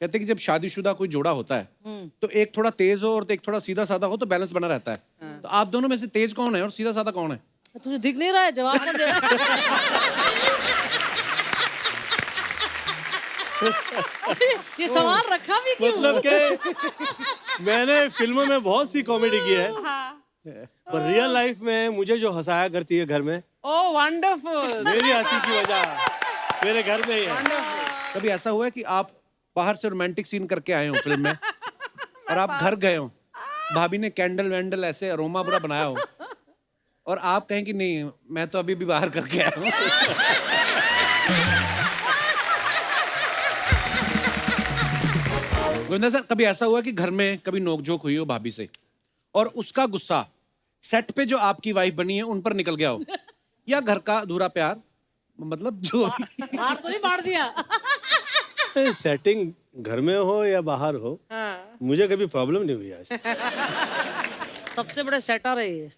कहते हैं कि जब शादीशुदा कोई जोड़ा होता है तो एक थोड़ा तेज हो और एक थोड़ा सीधा साधा हो तो बैलेंस बना रहता है। तो आप दोनों में से तेज कौन है और सीधा साधा कौन है? तुझे दिख नहीं रहा है, जवाब कौन दे रहा है? ये सवाल रखा भी क्यों? मतलब कि मैंने फिल्मों में बहुत सी कॉमेडी की है, पर रियल लाइफ में मुझे जो हंसाया करती है घर में, ओह वंडरफुल, मेरी हंसी की वजह मेरे घर में ही है। कभी ऐसा हुआ है कि आप बाहर से रोमांटिक सीन करके आए हो फिल्म में और आप घर गए हो, भाभी ने कैंडल वैंडल ऐसे अरोमा पूरा बनाया हो और आप कहें कि नहीं मैं तो अभी भी बाहर करके आया हूँ? गोविंदा सर, कभी ऐसा हुआ कि घर में कभी नोकझोंक हुई हो भाभी से और उसका गुस्सा सेट पे जो आपकी वाइफ बनी है उन पर निकल गया हो, या घर का अधूरा प्यार, मतलब जो बाहर तो नहीं मार दिया? सेटिंग घर में हो या बाहर हो, मुझे कभी प्रॉब्लम नहीं हुई आज। सबसे बड़े सेटर है ये।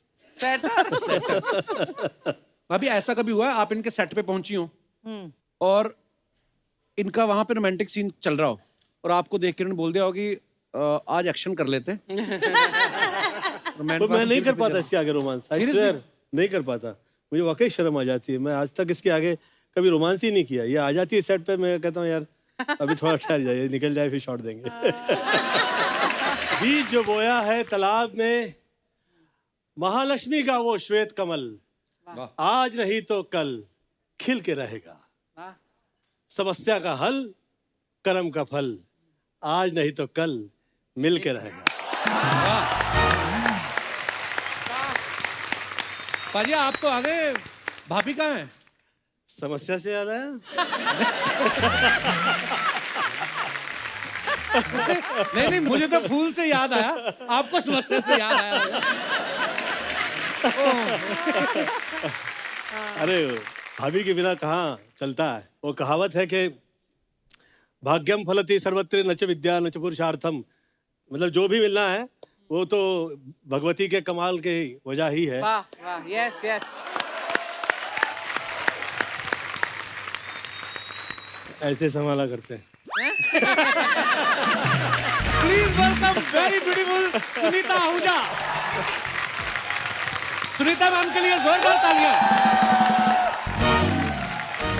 भाभी ऐसा कभी हुआ है आप इनके सेट पे पहुंची हो और इनका वहां पे रोमांटिक सीन चल रहा हो और आपको देख के उन्होंने बोल दिया हो कि आज एक्शन कर लेते हैं? तो मैं नहीं कर पाता इसके आगे रोमांस, आई स्वेयर नहीं कर पाता, मुझे वाकई शर्म आ जाती है। मैं आज तक इसके आगे कभी रोमांस ही नहीं किया। ये आ जाती है सेट पे, मैं कहता हूँ यार अभी थोड़ा ठहर जाइए, निकल जाए फिर शॉट देंगे। बीज जो बोया है तालाब में, महालक्ष्मी का वो श्वेत कमल, आज नहीं तो कल खिल के रहेगा। समस्या का हल, कर्म का फल, आज नहीं तो कल मिल के रहेगा। पाजी आप तो आ गए, भाभी कहाँ है? समस्या से याद आया? नहीं मुझे तो फूल से याद आया, आपको समस्या से याद आया। अरे भाभी के बिना कहाँ चलता है। वो कहावत है कि भाग्यम फलति सर्वत्र न च विद्या न च पुरुषार्थम, मतलब जो भी मिलना है वो तो भगवती के कमाल के वजह ही है। वाह वाह, यस यस। ऐसे संभाला करते हैं। Please welcome very beautiful Sunita Ahuja. Sunita ma'am के लिए जोरदार तालियां।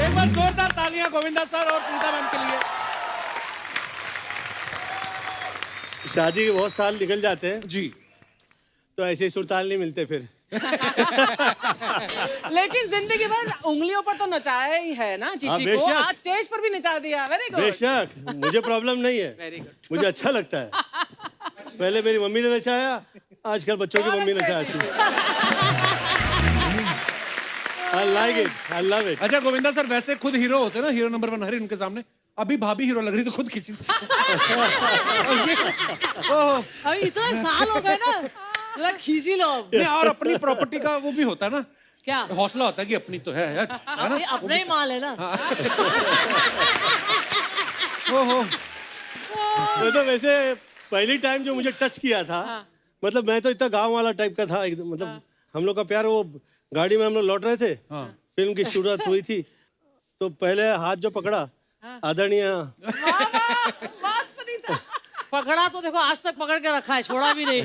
एक बार जोरदार तालियां गोविंदा सर और सुनीता मैम के लिए। शादी के बहुत साल निकल जाते हैं जी, तो ऐसे सुरताल नहीं मिलते फिर। लेकिन जिंदगी भर उंगलियों पर तो नचाया ही है ना चीची को, आज स्टेज पर भी नचा दिया। Very good. बेशक, मुझे प्रॉब्लम नहीं है, वेरी गुड, मुझे अच्छा लगता है। पहले मेरी मम्मी ने नचाया, आजकल बच्चों की मम्मी नचाती है। I like it, I love it। अच्छा गोविंदा सर, वैसे खुद हीरो होते ना, हीरो नंबर 1 हर उनके सामने, अभी भाभी हीरो लग रही तो खुद किसी अभी इतने साल हो गए ना, जरा खींची लो। नहीं, और अपनी प्रॉपर्टी का वो भी होता है ना, क्या हौसला होता है कि अपनी तो है ना? अपना ही माल है ना। ओहो, मतलब वैसे पहली टाइम जो मुझे टच किया था, मतलब मैं तो इतना गांव वाला टाइप का था एकदम, मतलब हम लोग का प्यार, वो गाड़ी में हम लोग लौट रहे थे, फिल्म की शुरुआत हुई थी, तो पहले हाथ जो पकड़ा आदरणीय, पकड़ा तो देखो आज तक पकड़ के रखा है, छोड़ा भी नहीं।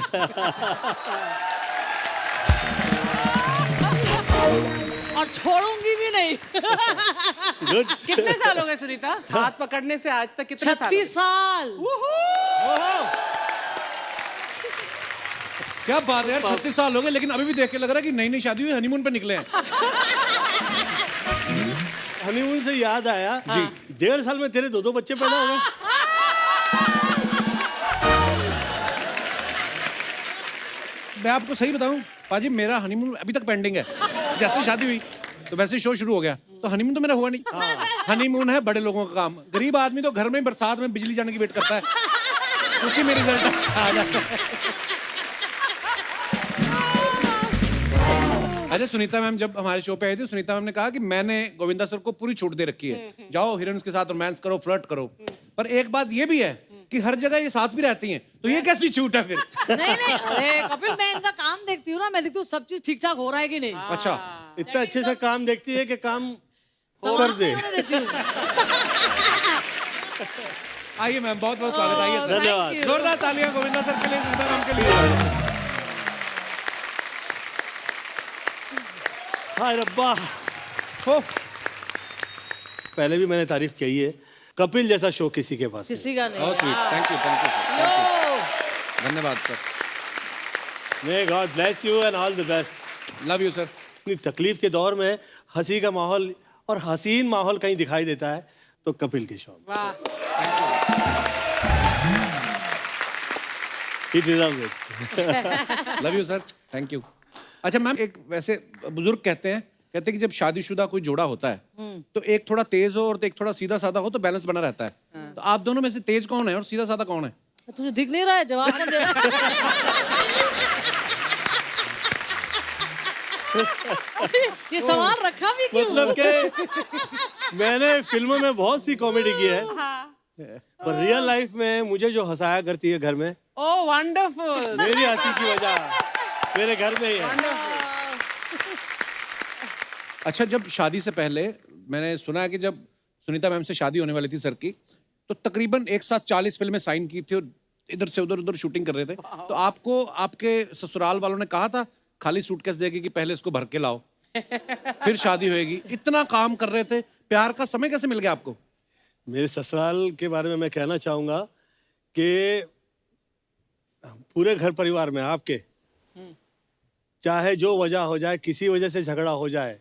और छोड़ूंगी भी नहीं। गुड। कितने साल हो गए सुनीता हाथ पकड़ने से आज तक? कितने साल? 36 साल। क्या बात है यार, 36 साल हो गए लेकिन अभी भी देख के लग रहा है कि नई नई शादी हुई, हनीमून पे निकले हैं। हनीमून से याद आया जी, 1.5 साल में तेरे 2 बच्चे पैदा हो गए। मैं आपको सही बताऊं पाजी, मेरा हनीमून अभी तक पेंडिंग है। जैसे शादी हुई तो वैसे शो शुरू हो गया, तो हनीमून तो मेरा हुआ नहीं। हनीमून है बड़े लोगों का काम, गरीब आदमी तो घर में बरसात में बिजली जाने की वेट करता है, उसी में रिजल्ट आ जाता है। अच्छा सुनीता मैम जब हमारे शो पे आई थी, सुनीता मैम ने कहा कि मैंने गोविंदा सर को पूरी छूट दे रखी है, जाओ हीरोइंस के साथ रोमांस करो, फ्लर्ट करो। पर एक बात ये भी है कि हर जगह ये साथ भी रहती हैं, तो ये कैसी छूट है फिर? नहीं नहीं, अरे कपिल, मैं इनका काम देखती हूँ ना, मैं देखती हूँ सब चीज ठीक ठाक हो रहा है कि नहीं। अच्छा, इतना अच्छे से काम देखती है कि काम कर दे। आइए मैम, बहुत बहुत स्वागत, आइए सर। धन्यवाद। Thank you. जोरदार तालियां गोविंदा सर के लिए, सुनीता मैम के लिए। हाय रब्बा। हो, पहले भी मैंने तारीफ की है, कपिल जैसा शो किसी के पास नहीं। किसी का नहीं। बहुत स्वीट, थैंक यू सर, लो। धन्यवाद sir, may God bless you and all the best. Love you sir. इतनी तकलीफ के दौर में हंसी का माहौल और हसीन माहौल कहीं दिखाई देता है तो कपिल के शो में। वाह। He deserves it. Love you sir, thank you. अच्छा मैम, एक वैसे बुजुर्ग कहते हैं कि जब शादीशुदा कोई जोड़ा होता है तो एक थोड़ा तेज हो और एक थोड़ा सीधा साधा हो तो बैलेंस बना रहता है। तो आप दोनों में से तेज कौन है और सीधा साधा कौन है? तुझे दिख नहीं रहा है, जवाब कौन दे रहा है? ये सवाल रखा भी क्यों? मतलब कि मैंने फिल्मों में बहुत सी कॉमेडी की है, पर रियल लाइफ में मुझे जो हंसाया करती है घर में, ओह वंडरफुल। मेरी हंसी की वजह मेरे घर में ही है। अच्छा, जब शादी से पहले मैंने सुना है कि जब सुनीता मैम से शादी होने वाली थी सर की, तो तकरीबन एक साथ 40 फिल्में साइन की थी और इधर से उधर शूटिंग कर रहे थे। तो आपको आपके ससुराल वालों ने कहा था खाली सूटकेस देगी कि पहले इसको भर के लाओ फिर शादी होएगी? इतना काम कर रहे थे, प्यार का समय कैसे मिल गया आपको? मेरे ससुराल के बारे में मैं कहना चाहूंगा कि पूरे घर परिवार में आपके चाहे जो वजह हो जाए, किसी वजह से झगड़ा हो जाए,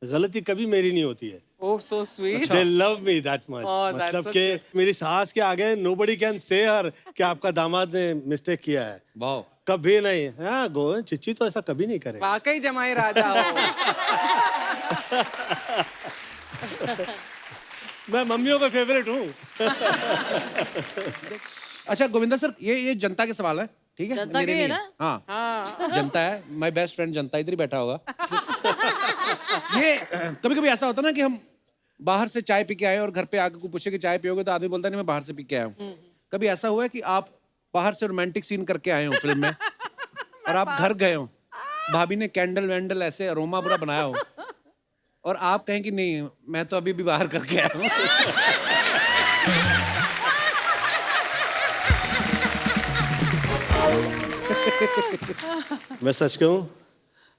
गलती कभी मेरी नहीं होती है। Oh so sweet. They love me that much. Oh, that's मतलब so कि मेरी सास के आगे nobody can say her कि आपका दामाद ने मिस्टेक किया है, वाह, कभी नहीं। हाँ गो चिच्ची तो ऐसा कभी नहीं करेगा। वाकई जमाई राजा हो। मैं मम्मियों का फेवरेट हूँ। अच्छा गोविंदा सर, ये जनता के सवाल है, ठीक है? जनता मेरे के है नहीं ना? हाँ, हाँ। जनता है, माय बेस्ट फ्रेंड जनता इधर ही बैठा होगा। ये कभी कभी ऐसा होता ना कि हम बाहर से चाय पी के आए और घर पे आके कोई पूछे कि चाय पियोगे, तो आदमी बोलता है नहीं मैं बाहर से पी के आया हूँ। कभी ऐसा हुआ है कि आप बाहर से रोमांटिक सीन करके आए हो फिल्म में और आप घर गए हो, भाभी ने कैंडल वैंडल ऐसे अरोमा पूरा बनाया हो और आप कहें कि नहीं मैं तो अभी भी बाहर करके आया हूँ? मैं सच कहूँ,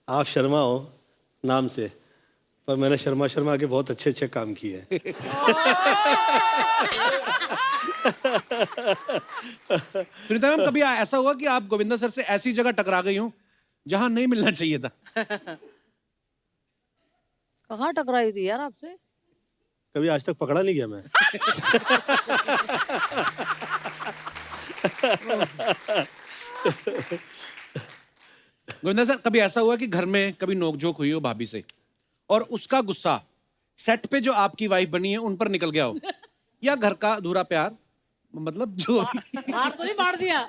आप शर्मा हो नाम से, पर मैंने शर्मा शर्मा के बहुत अच्छे अच्छे काम किए हैं। सुनीता मैम, कभी ऐसा हुआ कि आप गोविंदा सर से ऐसी जगह टकरा गई हो जहां नहीं मिलना चाहिए था? कहाँ टकराई थी यार आपसे? कभी आज तक पकड़ा नहीं गया मैं। गोविंदा सर, कभी ऐसा हुआ कि घर में कभी नोकझोंक हुई हो भाभी से और उसका गुस्सा सेट पे जो आपकी वाइफ बनी है उन पर निकल गया हो, या घर का अधूरा प्यार, मतलब जो बाहर तो नहीं मार दिया?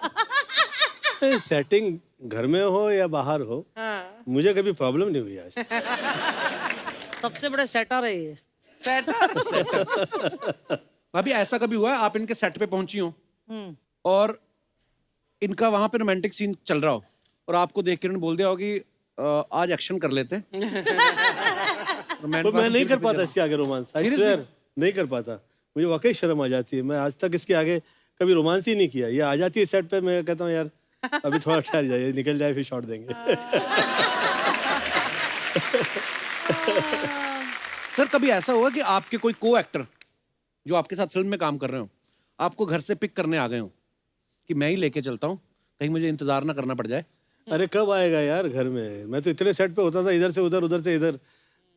सेटिंग घर में हो या बाहर हो, हाँ। मुझे कभी प्रॉब्लम नहीं हुई आज तक। सबसे बड़े सेटर है ये। भाभी ऐसा कभी हुआ है आप इनके सेट पे पहुंची हो और इनका वहां पे रोमांटिक सीन चल रहा हो और आपको देख के उन्होंने बोल दिया हो कि आज एक्शन कर लेते हैं? तो मैं नहीं कर पाता इसके आगे रोमांस, आई स्वेयर नहीं कर पाता, मुझे वाकई शर्म आ जाती है। मैं आज तक इसके आगे कभी रोमांस ही नहीं किया। ये आ जाती है सेट पे, मैं कहता हूँ यार अभी थोड़ा ठहर जाइए, निकल जाए फिर शॉट देंगे। सर, कभी ऐसा हुआ कि आपके कोई को एक्टर जो आपके साथ फिल्म में काम कर रहे हो आपको घर से पिक करने आ गए हो कि मैं ही लेके चलता हूँ, कहीं मुझे इंतजार ना करना पड़ जाए? अरे कब आएगा यार घर में, मैं तो इतने सेट पे होता था, इधर से उधर उधर से इधर,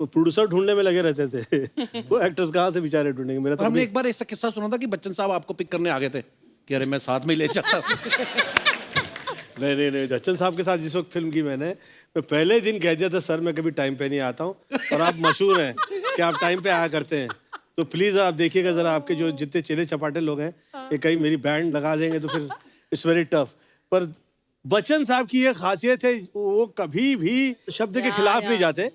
वो प्रोड्यूसर ढूंढने में लगे रहते थे। वो एक्टर्स कहाँ से बेचारे ढूंढेंगे। मेरा तो हमने एक बार ऐसा किस्सा सुना था कि बच्चन साहब आपको पिक करने आ गए थे कि अरे मैं साथ में ही ले चलता हूँ। नहीं, बच्चन साहब के साथ जिस वक्त फिल्म की मैं पहले दिन कह दिया था सर मैं कभी टाइम पे नहीं आता हूँ और आप मशहूर हैं कि आप टाइम पे आया करते हैं, तो प्लीज आप देखिएगा जरा, आपके जो जितने चेले चपाटे लोग हैं ये कहीं मेरी बैंड लगा देंगे तो फिर इट्स वेरी टफ। पर बच्चन साहब की ये खासियत है, वो कभी भी शब्द के खिलाफ नहीं जाते।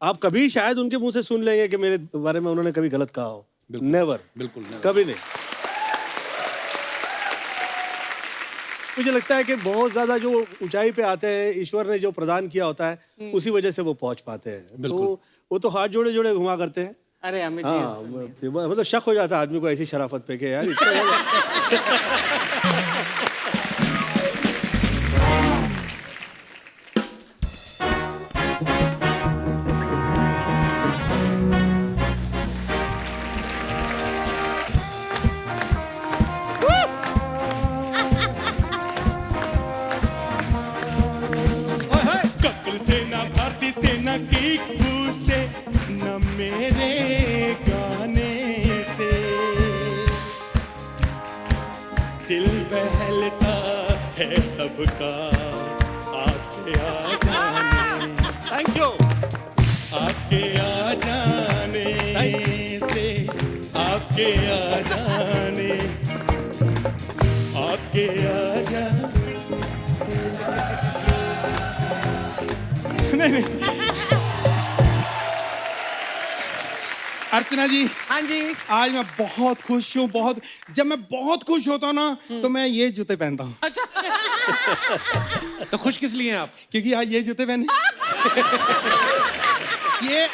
आप कभी शायद उनके मुंह से सुन लेंगे कि मेरे बारे में उन्होंने कभी गलत कहा हो। नेवर, बिल्कुल कभी नहीं। मुझे लगता है कि बहुत ज्यादा जो ऊंचाई पे आते हैं, ईश्वर ने जो प्रदान किया होता है उसी वजह से वो पहुंच पाते हैं। तो वो तो हाथ जोड़े जोड़े घुमा करते हैं अरे अमित हाँ जी मतलब शक हो जाता है आदमी को ऐसी शराफत पे कि यार इसका कत्ल से ना भारतीय सेना की खून से न मेरे गाने से दिल बहलता है सबका आके आ जाने थैंक यू आके आ जाने से आके आ जाने आके आ जाने अर्चना जी, हाँ जी आज मैं बहुत खुश हूँ। बहुत जब मैं बहुत खुश होता हूँ ना तो मैं ये जूते पहनता हूँ। तो खुश किस लिए हैं आप? क्योंकि आज ये जूते पहने ये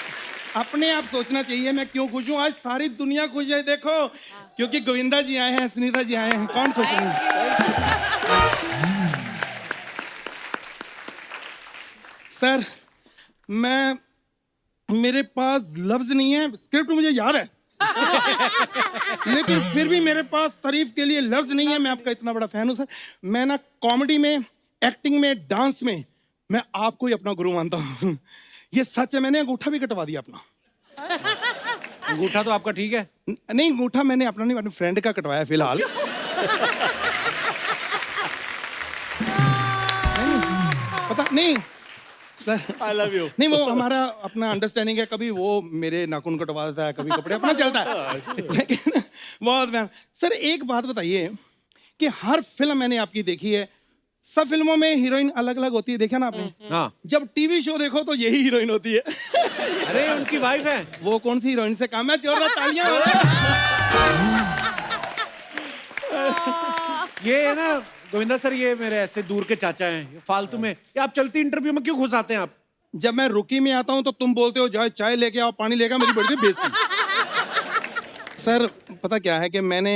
अपने आप सोचना चाहिए मैं क्यों खुश हूँ। आज सारी दुनिया खुश है, देखो, क्योंकि गोविंदा जी आए हैं, सुनीता जी आए हैं, कौन खुश नहीं। सर, मेरे पास लफ्ज नहीं है, स्क्रिप्ट मुझे याद है लेकिन फिर भी मेरे पास तारीफ के लिए लफ्ज नहीं है। मैं आपका इतना बड़ा फैन हूं सर। मैं ना कॉमेडी में, एक्टिंग में, डांस में मैं आपको ही अपना गुरु मानता हूं। ये सच है, मैंने अंगूठा भी कटवा दिया अपना। अंगूठा तो आपका ठीक है। नहीं, अंगूठा मैंने अपना नहीं, अपने फ्रेंड का कटवाया फिलहाल। पता नहीं सर, आई लव यू। नहीं, वो हमारा अपना अंडरस्टैंडिंग है। कभी वो मेरे नाखून कटवा देता है, कभी कपड़े, अपना चलता है। लेकिन बहुत बयान सर, एक बात बताइए कि हर फिल्म मैंने आपकी देखी है, सब फिल्मों में हीरोइन अलग अलग होती है, देखा ना आपने? हाँ। जब टीवी शो देखो तो यही हीरोइन होती है। अरे उनकी वाइफ है। वो कौन सी हीरोइन से काम है? जोरदार तालियां। ये है ना गोविंदा सर, ये मेरे ऐसे दूर के चाचा हैं। फालतू में ये आप चलती इंटरव्यू में क्यों घुस आते हैं आप? जब मैं रुकी में आता हूं तो तुम बोलते हो जाओ चाय लेके आओ, पानी लेके आओ, मेरी बड़ी बेइज्जती। सर, पता क्या है कि मैंने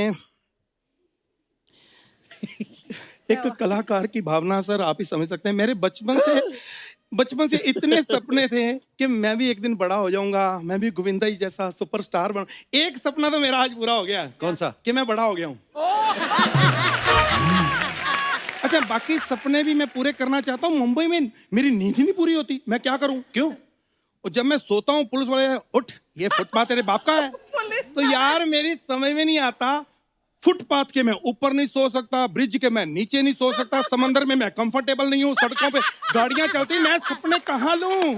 एक कलाकार की भावना, सर आप ही समझ सकते हैं। मेरे बचपन से इतने सपने थे कि मैं भी एक दिन बड़ा हो जाऊंगा, मैं भी गोविंदा जी जैसा सुपरस्टार बनूं। एक सपना तो मेरा आज पूरा हो गया। कौन सा? कि मैं बड़ा हो गया हूं। अच्छा, बाकी सपने भी मैं पूरे करना चाहता हूँ। मुंबई में मेरी नींद ही नहीं पूरी होती, मैं क्या करूं? क्यों? और जब मैं सोता हूँ पुलिस वाले, उठ, ये फुटपाथ तेरे बाप का है। तो यार मेरी समझ में नहीं आता, फुटपाथ के मैं ऊपर नहीं सो सकता, ब्रिज के मैं नीचे नहीं सो सकता, समंदर में मैं कंफर्टेबल नहीं हूँ, सड़कों पे गाड़ियां चलती, मैं सपने कहाँ लूं?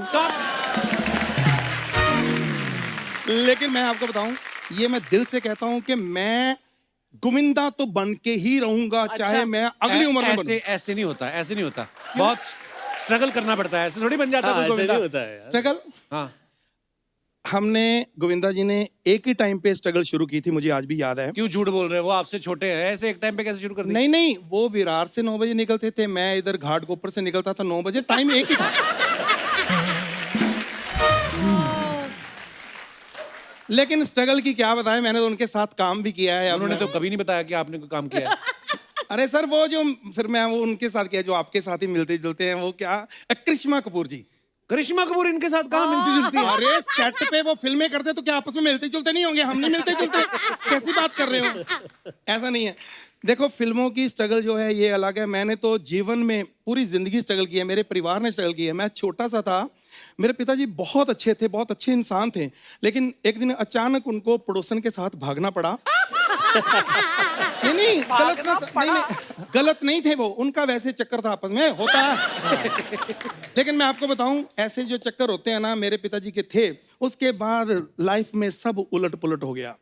लेकिन मैं आपको बताऊं, ये मैं दिल से कहता हूं कि मैं गोविंदा तो बन के ही रहूंगा। अच्छा, चाहे मैं अगली उम्र में बनूं। ऐसे नहीं होता, ऐसे नहीं होता। बहुत स्ट्रगल करना पड़ता है, ऐसे थोड़ी बन जाता है। ऐसे नहीं होता है। स्ट्रगल, हाँ। हमने, गोविंदा जी ने एक ही टाइम पे स्ट्रगल शुरू की थी, मुझे आज भी याद है। क्यों झूठ बोल रहे हैं? वो आपसे छोटे हैं, ऐसे एक टाइम पे कैसे शुरू कर दिया? नहीं, वो विरार से 9 बजे निकलते थे, मैं इधर घाटकोपर से निकलता था 9 बजे, टाइम एक ही था। लेकिन स्ट्रगल की क्या बताएं, मैंने तो उनके साथ काम भी किया है। उन्होंने तो कभी नहीं बताया कि आपने कोई काम किया है। अरे सर, वो जो फिर मैं वो उनके साथ किया जो आपके साथ ही मिलते जुलते हैं, वो क्या, करिश्मा कपूर जी। करिश्मा कपूर इनके साथ कहाँ मिलती जुलती है? अरे सेट पे वो फिल्में करते तो क्या आपस में मिलते जुलते नहीं होंगे? हम नहीं मिलते जुलते, कैसी बात कर रहे हो? ऐसा नहीं है। देखो, फिल्मों की स्ट्रगल जो है ये अलग है। मैंने तो जीवन में पूरी जिंदगी स्ट्रगल की है, मेरे परिवार ने स्ट्रगल की है। मैं छोटा सा था, मेरे पिताजी बहुत अच्छे थे, बहुत अच्छे इंसान थे, लेकिन एक दिन अचानक उनको पड़ोसन के साथ भागना पड़ा। नहीं, गलत नहीं थे वो, उनका वैसे चक्कर था, आपस में होता है। लेकिन मैं आपको बताऊं, ऐसे जो चक्कर होते हैं ना, मेरे पिताजी के थे। उसके बाद लाइफ में सब उलट पुलट हो गया।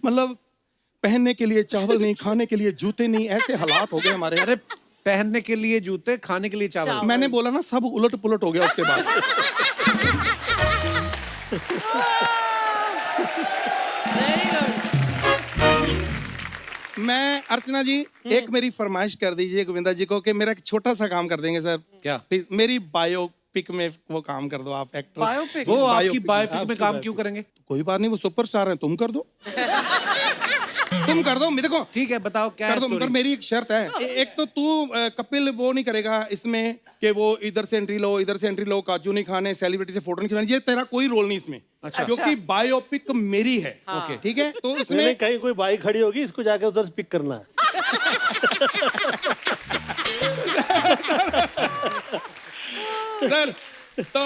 मतलब पहनने के लिए चावल नहीं, खाने के लिए जूते नहीं, ऐसे हालात हो गए हमारे। अरे पहनने के लिए जूते, खाने के लिए चावल। मैंने बोला ना, सब उलट पुलट हो गया उसके बाद। मैं, अर्चना जी, एक मेरी फरमाइश कर दीजिए गोविंदा जी को कि मेरा एक छोटा सा काम कर देंगे सर। क्या? प्लीज, मेरी बायो बायोपिक में वो काम कर दो, आप एक्टर। बायोपिक? वो आपकी बायोपिक बायोपिक में काम क्यों करेंगे? कोई बात नहीं, वो सुपरस्टार है, तुम कर दो। तुम कर दो, देखो ठीक है, बताओ क्या कर है दो, स्टोरी? मगर मेरी एक शर्त है। एक तो तू कपिल वो नहीं करेगा इसमें कि वो इधर से एंट्री लो, इधर से एंट्री लो, काजू नहीं खाने, सेलिब्रिटी से फोटो नहीं खिंचवानी, ये तेरा कोई रोल नहीं इसमें। अच्छा। क्योंकि बायोपिक मेरी है। ओके। ठीक है, तो नहीं, इसमें कहीं कोई बाइक खड़ी होगी, इसको जाके उधर से पिक करना है। सर तो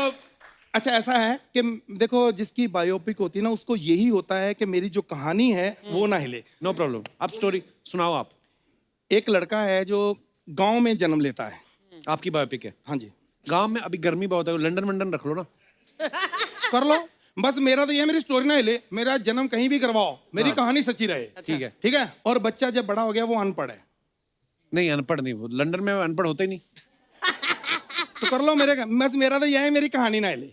अच्छा ऐसा है कि देखो, जिसकी बायोपिक होती है ना, उसको यही होता है कि मेरी जो कहानी है वो ना हिले। नो प्रॉब्लम, अब स्टोरी सुनाओ आप। एक लड़का है जो गांव में जन्म लेता है। आपकी बायोपिक है? हाँ जी। गांव में अभी गर्मी बहुत है, लंदन वंडन रख लो ना। कर लो, बस मेरा तो ये है, मेरी स्टोरी ना हिले, मेरा जन्म कहीं भी करवाओ, मेरी कहानी सच्ची रहे। ठीक है। ठीक है। और बच्चा जब बड़ा हो गया वो अनपढ़ है, नहीं अनपढ़ नहीं, वो लंदन में अनपढ़ होते ही नहीं। तो कर लो मेरे, बस मेरा तो यह है, मेरी कहानी ना हिले।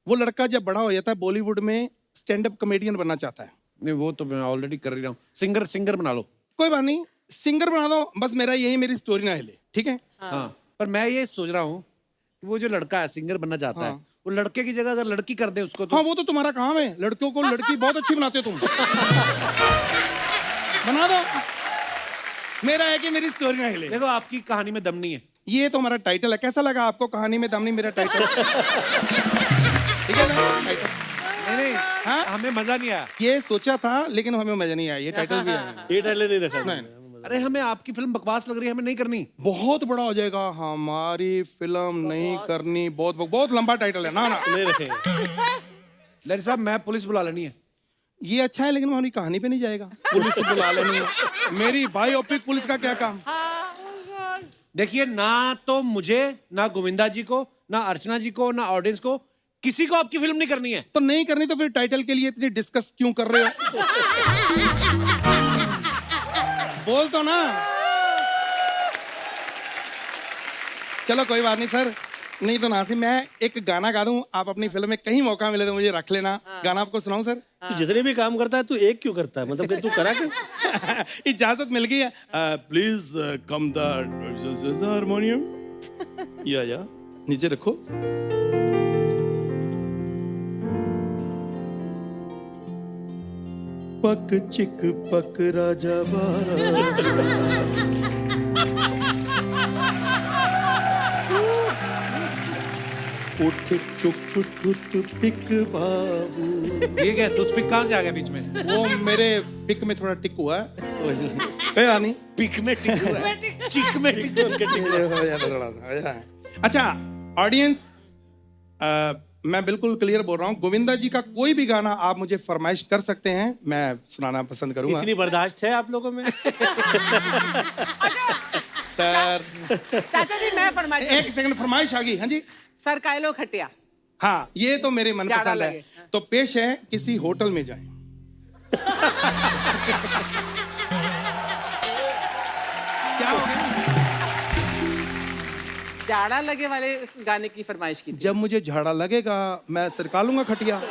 वो लड़का जब बड़ा हो जाता है, बॉलीवुड में स्टैंड अप कॉमेडियन बनना चाहता है। नहीं वो तो मैं ऑलरेडी कर ही रहा हूँ, सिंगर बना लो। कोई बात नहीं, सिंगर बना दो, बस मेरा यही, मेरी स्टोरी ना हिले। ठीक है। हाँ, पर मैं ये सोच रहा हूँ कि वो जो लड़का है सिंगर बनना चाहता है, वो लड़के की जगह अगर लड़की कर दे उसको तो। हाँ, वो तो तुम्हारा काम है, लड़कियों को लड़की बहुत अच्छी बनाते हो तुम। बना दो, मेरा है कि मेरी स्टोरी ना हिले। देखो आपकी कहानी में दम नहीं है। ये तो हमारा टाइटल है, कैसा लगा आपको? कहानी में दम नहीं, मेरा टाइटल। ठीक है ना टाइटल? नहीं हाँ? हमें मजा नहीं आया। ये सोचा था लेकिन हमें मजा नहीं आया, ये टाइटल भी आया। ये टाइटल नहीं रखा। अरे हमें आपकी फिल्म बकवास लग रही है, हमें नहीं करनी। बहुत बड़ा हो जाएगा, हमारी फिल्म नहीं करनी, बहुत बहुत लंबा टाइटल है ना। ना नहीं रखेंगे। लहरी साहब मैं पुलिस बुला लेनी है। ये अच्छा है, लेकिन हमारी कहानी पे नहीं जाएगा। पुलिस को बुला लेनी है, मेरी बायोपिक पुलिस का क्या काम? देखिए, ना तो मुझे, ना गोविंदा जी को, ना अर्चना जी को, ना ऑडियंस को, किसी को आपकी फिल्म नहीं करनी है। तो नहीं करनी तो फिर टाइटल के लिए इतनी डिस्कस क्यों कर रहे हो? बोल तो ना। चलो कोई बात नहीं सर, नहीं तो नासिम, मैं एक गाना गा दूं, आप अपनी फिल्म में कहीं मौका मिले तो मुझे रख लेना। गाना आपको सुनाऊं सर? तू जितने भी काम करता है तू एक क्यों करता है? मतलब कि तू करा क्यों? इजाजत मिल गई है। Please come the harmonium. या नीचे रखो। पक चिक पक राजा बारा, उठ टुक टुक टिक बाबू। ये क्या टूथपिक कहाँ से आ गया बीच में? वो मेरे पिक में थोड़ा टिक हुआ है। नहीं पिक में टिक हुआ है, चिक में टिक हुआ है। अच्छा ऑडियंस, मैं बिल्कुल क्लियर बोल रहा हूँ, गोविंदा जी का कोई भी गाना आप मुझे फरमाइश कर सकते हैं, मैं सुनाना पसंद करूंगा। इतनी बर्दाश्त है आप लोगों में? सर चाचा जी मैं फरमाइश, एक सेकंड, फरमाइश आ गई। हाँ जी सर कायलो खटिया। हाँ, ये तो मेरे मन ज्यादा पसंद है। लगे। तो पेश है, किसी होटल में जाएं। क्या हो गया? जाड़ा लगे वाले उस गाने की फरमाइश की थी। जब मुझे झाड़ा लगेगा मैं सरका लूंगा खटिया।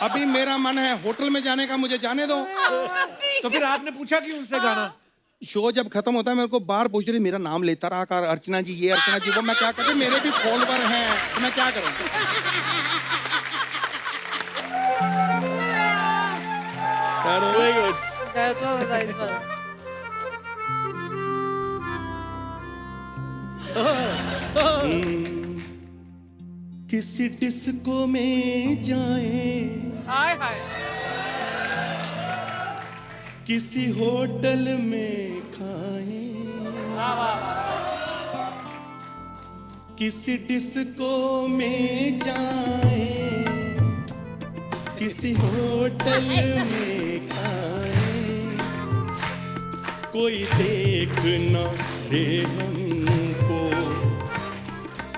अभी मेरा मन है होटल में जाने का, मुझे जाने दो। तो फिर आपने पूछा क्यों उनसे गाना? शो जब खत्म होता है मेरे को बार पूछ रही, मेरा नाम लेता रहा कर, अर्चना जी ये, अर्चना जी वो। मैं क्या करूं, मेरे भी फॉलोवर हैं, तो मैं क्या करूं? किसी डिस्को में जाए, हाय हाय। किसी होटल में खाए, किसी डिस्को में जाए, किसी होटल में खाए, कोई देख ना दे हमको,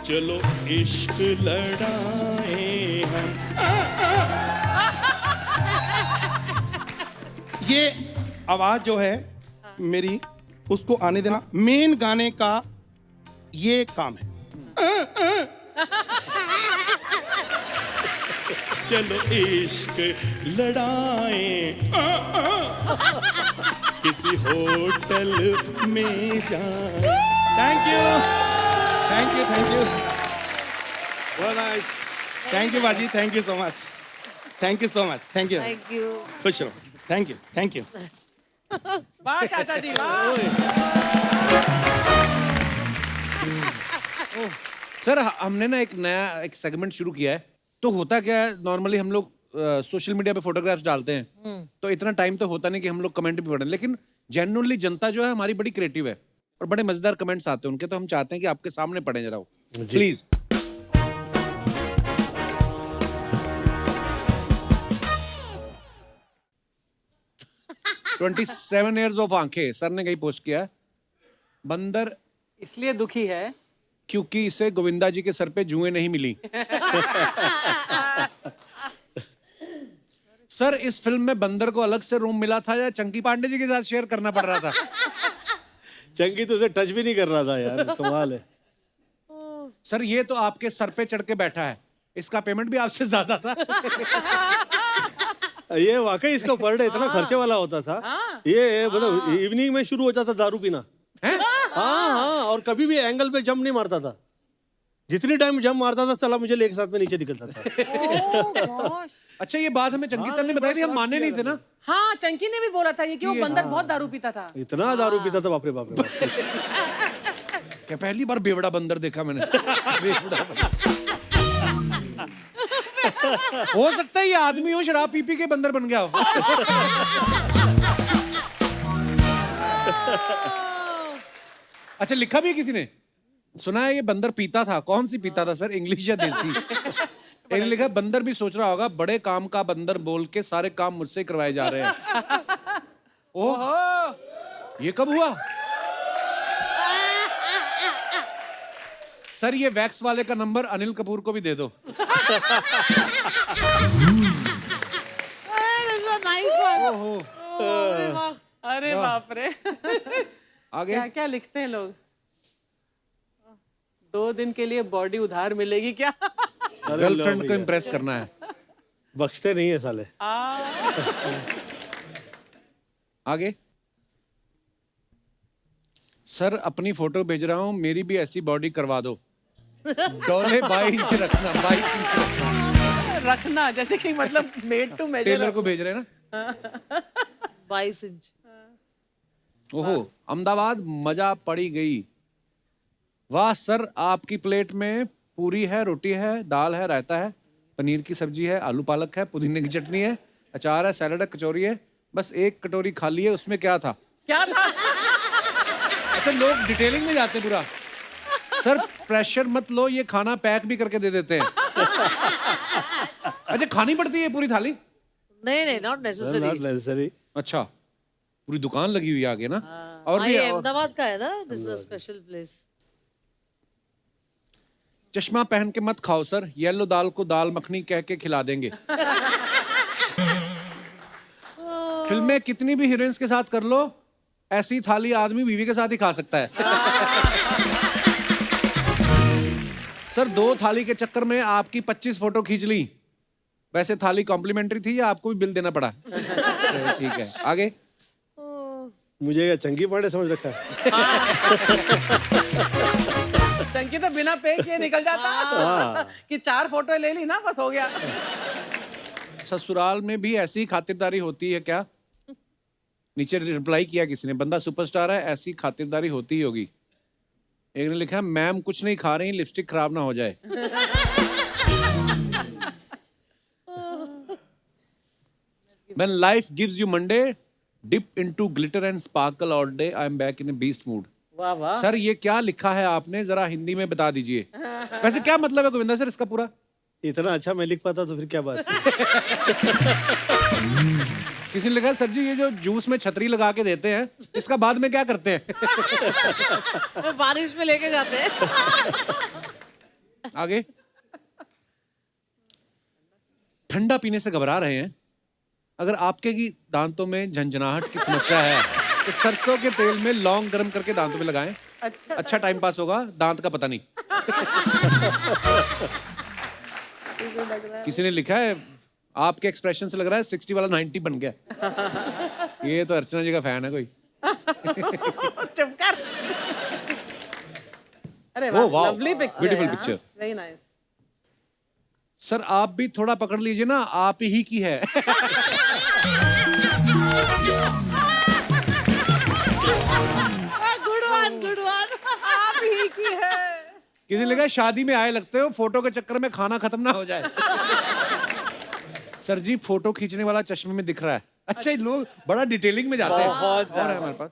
चलो इश्क लड़ाए हम। ये आवाज जो है मेरी, उसको आने देना। मेन गाने का ये काम है। चलो इश्क लड़ाए, किसी होटल में जाए। Thank you, thank you, thank you. Very nice. Thank you बाजी, thank you so much, thank you so much, thank you, thank you. खुश रहो, थैंक यू, थैंक यू। वाह चाचा जी वाह। सर हमने ना एक नया एक सेगमेंट शुरू किया है। तो होता क्या है, नॉर्मली हम लोग सोशल मीडिया पे फोटोग्राफ्स डालते हैं, तो इतना टाइम तो होता नहीं कि हम लोग कमेंट भी पढ़ें, लेकिन जेन्युइनली जनता जो है हमारी बड़ी क्रिएटिव है और बड़े मजेदार कमेंट्स आते हैं उनके, तो हम चाहते हैं कि आपके सामने पढ़ें जरा वो, प्लीज। 27 ईयर्स ऑफ आंखें, सर ने कहीं पोस्ट किया है। बंदर इसलिए दुखी है क्योंकि इसे गोविंदा जी के सर पे जुएं नहीं मिली। सर इस फिल्म में बंदर को अलग से रूम मिला था या चंकी पांडे जी के साथ शेयर करना पड़ रहा था? चंकी तो उसे टच भी नहीं कर रहा था यार, कमाल है। सर ये तो आपके सर पे चढ़ के बैठा है, इसका पेमेंट भी आपसे ज्यादा था। ये वाकई इसका पर डे इतना खर्चे वाला होता था। ये मतलब इवनिंग में शुरू हो जाता दारू पीना। हाँ, और कभी भी एंगल पे जंप नहीं मारता था। जितनी टाइम जंप मारता था साला मुझे लेके साथ में नीचे निकलता था। अच्छा ये बात हमें चंकी सर ने बताई थी, हम माने नहीं थे ना। हाँ चंकी ने भी बोला था ये कि वो बंदर बहुत दारू पीता था। इतना दारू पीता था, बाप रे बाप रे बाप। क्या पहली बार बेवड़ा बंदर देखा मैंने। बेवड़ा बंदर। हो सकता है ये आदमी हो, शराब पी पी के बंदर बन गया हो। अच्छा लिखा भी है किसी ने, सुना है ये बंदर पीता था। कौन सी पीता था सर, इंग्लिश या देसी? एक लिखा बंदर भी सोच रहा होगा बड़े काम का बंदर बोल के सारे काम मुझसे करवाए जा रहे हैं। ओह ये कब हुआ? सर ये वैक्स वाले का नंबर अनिल कपूर को भी दे दो। अरे बाप रे। आगे क्या क्या लिखते हैं लोग। 2 दिन के लिए बॉडी उधार मिलेगी क्या? गर्लफ्रेंड को इम्प्रेस करना है, बख्शते नहीं है साले। आगे सर अपनी फोटो भेज रहा हूं, मेरी भी ऐसी बॉडी करवा दो। डोले 22 इंच रखना, 22 इंच रखना। रखना जैसे कि मतलब मेड टू मेजर। टेलर को भेज रहे हैं ना। 22 इंच। ओहो अहमदाबाद मजा पड़ी गई। वाह सर आपकी प्लेट में पूरी है, रोटी है, दाल है, रायता है, पनीर की सब्जी है, आलू पालक है, पुदीने की चटनी है, अचार है, सैलड है, कचौरी है, बस एक कटोरी खाली है, उसमें क्या था? क्या था? अच्छा लोग डिटेलिंग में जाते हैं पूरा। सर प्रेशर मत लो, ये खाना पैक भी करके दे देते हैं। अच्छा खानी पड़ती है पूरी थाली? नहीं नहीं नॉट नेसेसरी। अच्छा पूरी दुकान लगी हुई है आगे ना। और भी ये अहमदाबाद का है ना, this is a special place. चश्मा पहन के मत खाओ सर, येलो दाल को दाल मखनी कह के खिला देंगे। फिल्में कितनी भी हीरोइंस के साथ कर लो, ऐसी थाली आदमी बीवी के साथ ही खा सकता है। सर 2 थाली के चक्कर में आपकी 25 फोटो खींच ली। वैसे थाली कॉम्प्लीमेंट्री थी या आपको भी बिल देना पड़ा? ठीक है आगे। मुझे क्या चंकी पांडे समझ रखा है? चंकी तो बिना पे किए निकल जाता कि 4 फोटो ले ली ना बस हो गया। ससुराल में भी ऐसी ही खातिरदारी होती है क्या? नीचे रिप्लाई किया किसी ने, बंदा सुपरस्टार है ऐसी खातिरदारी होती ही होगी। एक ने लिखा मैम कुछ नहीं खा रही, लिपस्टिक खराब ना हो जाए। When life gives you Monday, dip into glitter and sparkle all day. I am back in a beast mood. वाह वाह। सर ये क्या लिखा है आपने, जरा हिंदी में बता दीजिए। वैसे क्या मतलब है गोविंदा सर इसका पूरा? इतना अच्छा मैं लिख पाता तो फिर क्या बात है। किसी ने लिखा सर जी ये जो जूस में छतरी लगा के देते हैं इसका बाद में क्या करते हैं? बारिश में लेके जाते हैं। आगे ठंडा पीने से घबरा रहे हैं, अगर आपके की दांतों में झंझनाहट की समस्या है तो सरसों के तेल में लौंग गर्म करके दांतों में लगाएं। अच्छा टाइम पास होगा, दांत का पता नहीं। किसी ने लिखा है आपके एक्सप्रेशन से लग रहा है 60 वाला 90 बन गया। ये तो अर्चना जी का फैन है कोई। चुप कर। अरे वाह lovely picture, beautiful picture. Very nice. Sir आप भी थोड़ा पकड़ लीजिए ना, आप ही की है। Good one good one. आप ही की है। किसी ने लगा शादी में आए लगते हो, फोटो के चक्कर में खाना खत्म ना हो जाए। सर जी फोटो खींचने वाला चश्मे में दिख रहा है। अच्छा ये लोग बड़ा डिटेलिंग में जाते हैं। बहुत और है हमारे पास।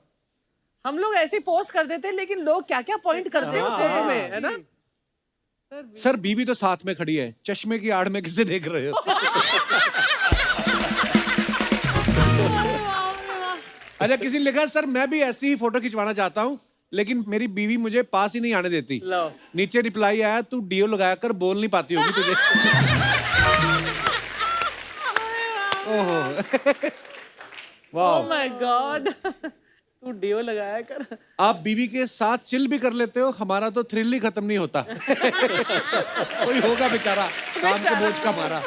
हम लोग ऐसे पोस्ट कर देते हैं, लेकिन लोग क्या क्या पॉइंट करते हैं उस फोटो में, है ना? सर बीवी तो साथ में खड़ी है, चश्मे की आड़ में किसे देख रहे हो? अच्छा किसी ने लिखा सर मैं भी ऐसी ही फोटो खिंचवाना चाहता हूँ, लेकिन मेरी बीवी मुझे पास ही नहीं आने देती। लो। नीचे रिप्लाई आया तू डीओ लगाया कर, बोल नहीं पाती होगी तुझे। ओहो। Oh my God. तू डीओ लगाया कर। आप बीवी के साथ चिल भी कर लेते हो, हमारा तो थ्रिल ही खत्म नहीं होता। कोई होगा बेचारा काम के बोझ का मारा।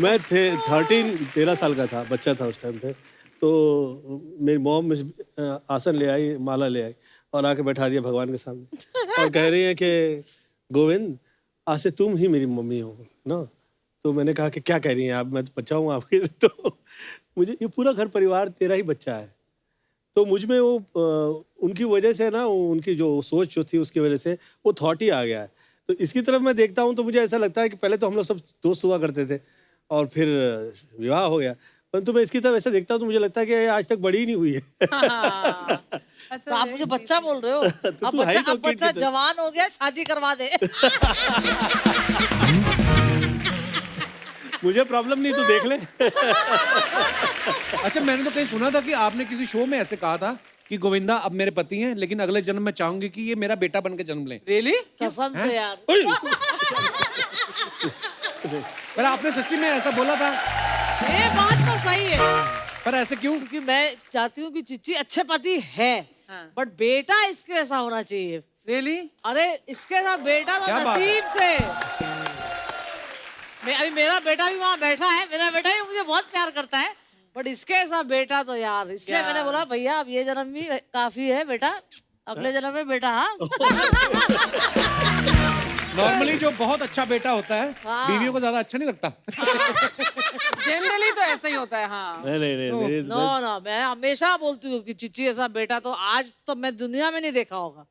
मैं 13 साल का था, बच्चा था उस टाइम पे। तो मेरी मॉम आसन ले आई, माला ले आई और आके बैठा दिया भगवान के सामने और कह रही है कि गोविंद आज से तुम ही मेरी मम्मी हो ना। तो मैंने कहा कि क्या कह रही हैं आप, मैं तो बच्चा हूँ आपके। तो मुझे ये पूरा घर परिवार तेरा ही बच्चा है। तो मुझ में वो उनकी वजह से ना, उनकी जो सोच जो थी उसकी वजह से वो थॉट ही आ गया है। तो इसकी तरफ मैं देखता हूँ तो मुझे ऐसा लगता है कि पहले तो हम लोग सब दोस्त हुआ करते थे और फिर विवाह हो गया, परंतु मैं इसकी तरफ ऐसा देखता हूँ तो मुझे लगता है कि आज तक बड़ी ही नहीं हुई है। तो आप मुझे बच्चा बोल रहे हो? अब तू है ही तो अब बच्चा kid की तरह। जवान हो गया, शादी करवा दे। मुझे प्रॉब्लम नहीं, तू देख ले। अच्छा मैंने तो कहीं सुना था कि आपने किसी शो में ऐसे कहा था कि गोविंदा अब मेरे पति हैं, लेकिन अगले जन्म में चाहूंगी कि ये मेरा बेटा बन के जन्म लें। रियली? कसम से यार। पर आपने सच्ची में ऐसा बोला था? ये बात तो सही है, पर ऐसे क्यों? क्योंकि मैं चाहती हूँ कि चिच्ची अच्छे पति है, बट बेटा इसके ऐसा होना चाहिए। रियली? अरे इसके साथ बेटा तो क्या बात है? नसीब से। अभी मेरा बेटा भी वहाँ बैठा है, मेरा बेटा भी मुझे बहुत प्यार करता है, बट इसके साथ बेटा तो यार, इसलिए मैंने बोला भैया अब ये जन्म भी काफी है बेटा, अगले जन्म में बेटा। हाँ। नॉर्मली जो बहुत अच्छा बेटा होता है बीवियों को ज्यादा अच्छा नहीं लगता। जनरली तो ऐसा ही होता है। हाँ। नहीं नो नो, मैं हमेशा बोलती हूँ कि चिच्ची ऐसा बेटा तो आज तो मैं दुनिया में नहीं देखा होगा।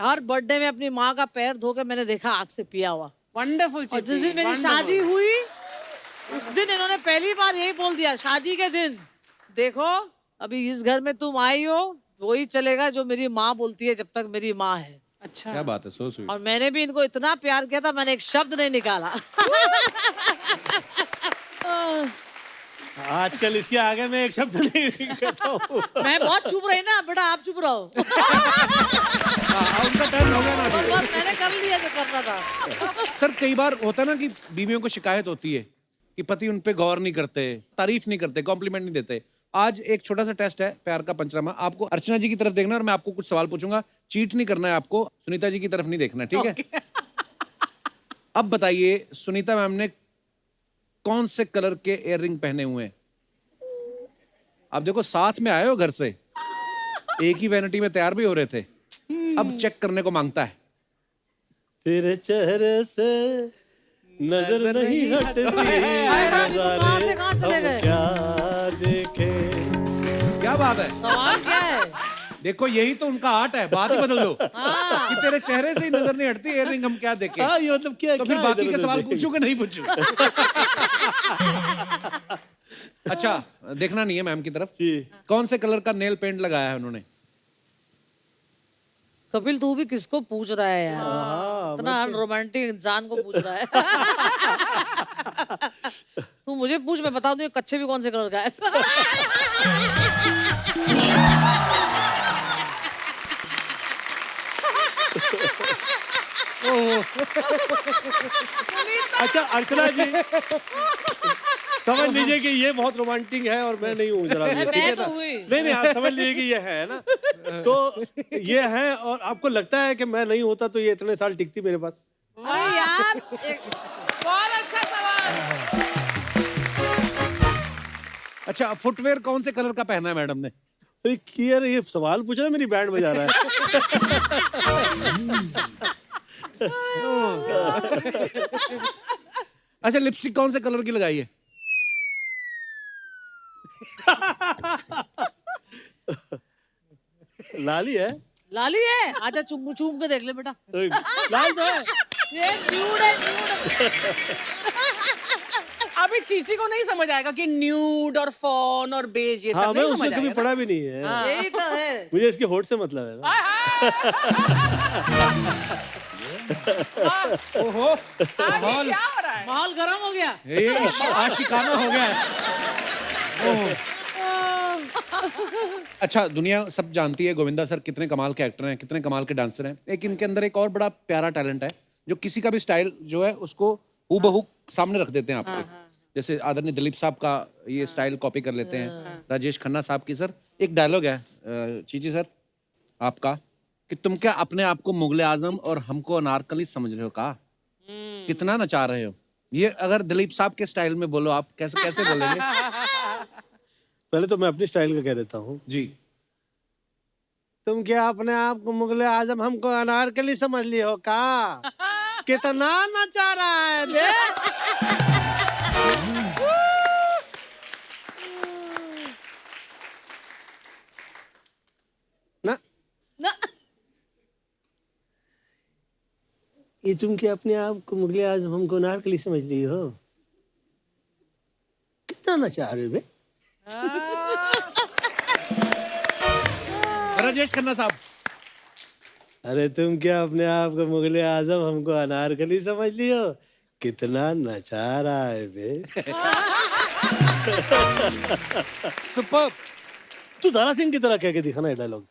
हर बर्थडे में अपनी माँ का पैर धो के मैंने देखा आग से पिया हुआ। वंडरफुल। और जिस दिन मेरी शादी हुई उस दिन इन्होंने पहली बार यही बोल दिया, शादी के दिन, देखो अभी इस घर में तुम आई हो, वही चलेगा जो मेरी माँ बोलती है जब तक मेरी माँ है। अच्छा। क्या बात है, सो स्वीट। और मैंने भी इनको इतना प्यार किया था, मैंने एक शब्द नहीं निकाला। आजकल इसके आगे मैं एक शब्द नहीं कहता हूँ। मैं बहुत चुप रही ना, बेटा आप चुप रहो। उनका टर्न हो गया ना अभी। बस मैंने कर लिया जो करना था। सर कई बार होता है ना कि बीवियों को शिकायत होती है कि पति उन पे गौर नहीं करते, तारीफ नहीं करते, कॉम्प्लीमेंट नहीं देते। आज एक छोटा सा टेस्ट है, प्यार का पंचनामा। आपको अर्चना जी की तरफ देखना है और मैं आपको कुछ सवाल पूछूंगा। चीट नहीं करना है आपको, सुनीता जी की तरफ नहीं देखना है, ठीक है? अब बताइए सुनीता मैम ने कौन से कलर के इयररिंग पहने हुए हैं? आप देखो साथ में आए हो घर से, एक ही वैनिटी में तैयार भी हो रहे थे, अब चेक करने को मांगता है। तेरे चेहरे से नजर नहीं हटती, कहाँ से कहाँ चले गए? क्या देखे। क्या बात है? सवाल क्या है? देखो यही तो उनका आर्ट है, बात ही बदल दो कि तेरे चेहरे से ही नजर नहीं हटती, इयररिंग हम क्या देखें। हाँ ये मतलब क्या? तो फिर क्या बाकी इधर के उधर सवाल देखें? पूछूं कि नहीं पूछूं? अच्छा देखना नहीं है मैम की तरफ। जी। कौन से कलर का नेल पेंट लगाया है उन्होंने? कपिल तू भी किसको पूछ रहा है यार? इतना अनरोमांटिक इंसान को पूछ रहा है। तू मुझे पूछ, मैं बता दूं ये कच्चे भी कौन से कलर का है। अच्छा अर्चना जी समझ लीजिए कि ये बहुत रोमांटिक है और मैं नहीं हूँ जरा भी, ठीक है मैं ना? तो हुई। नहीं आप समझ लीजिए कि ये है ना, तो ये है। और आपको लगता है कि मैं नहीं होता तो ये इतने साल टिकती मेरे पास? अरे यार बहुत अच्छा सवाल। अच्छा फुटवेयर कौन से कलर का पहना है मैडम ने? अरे यार ये सवाल पूछा ना, मेरी बैंड बजा रहा है। अच्छा, लिपस्टिक कौन से कलर की लगाई है? लाली है। लाली है? आजा चूम चूम के देख ले बेटा। लाल तो है। ये न्यूड है, न्यूड। अभी चीची को नहीं समझ आएगा कि न्यूड और फॉन और बेज ये सब हाँ, मैं नहीं उसमें समझ कभी आएगा पढ़ा भी नहीं है। यही तो है। मुझे इसके होठ से मतलब है ना। ओहो, ये क्या हो रहा है? माहौल गर्म हो गया। ये आशिकाना हो गया है। ओह। अच्छा, दुनिया सब जानती है गोविंदा सर कितने कमाल के एक्टर हैं, कितने कमाल के डांसर हैं। एक इनके अंदर एक और बड़ा प्यारा टैलेंट है, जो किसी का भी स्टाइल जो है उसको हूबहू सामने रख देते हैं आपके। जैसे आदरणीय दिलीप साहब का ये स्टाइल कॉपी कर लेते हैं, राजेश खन्ना साहब की। सर एक डायलॉग है चीची सर आपका, कि तुम क्या अपने आप को मुगले आजम और हमको अनारकली समझ रहे हो? का कितना नचा रहे हो? ये अगर दिलीप साहब के स्टाइल में बोलो आप, कैसे कैसे बोलेंगे? पहले तो मैं अपनी स्टाइल का कह देता हूँ जी। तुम क्या अपने आप को मुगले आजम हमको अनारकली समझ लिए हो का? कितना नचा रहा है बे? ना ना। ये तुम क्या अपने आप को मुगले आजम हमको अनारकली समझ लिए हो? कितना नचा रहे हो बे? राजेश खन्ना साहब। अरे तुम क्या अपने आप को मुगले आजम हमको अनारकली समझ लियो? कितना नचा रहा है बे? सुपर। तू दारा सिंह की तरह कह के दिखाना ये डायलॉग।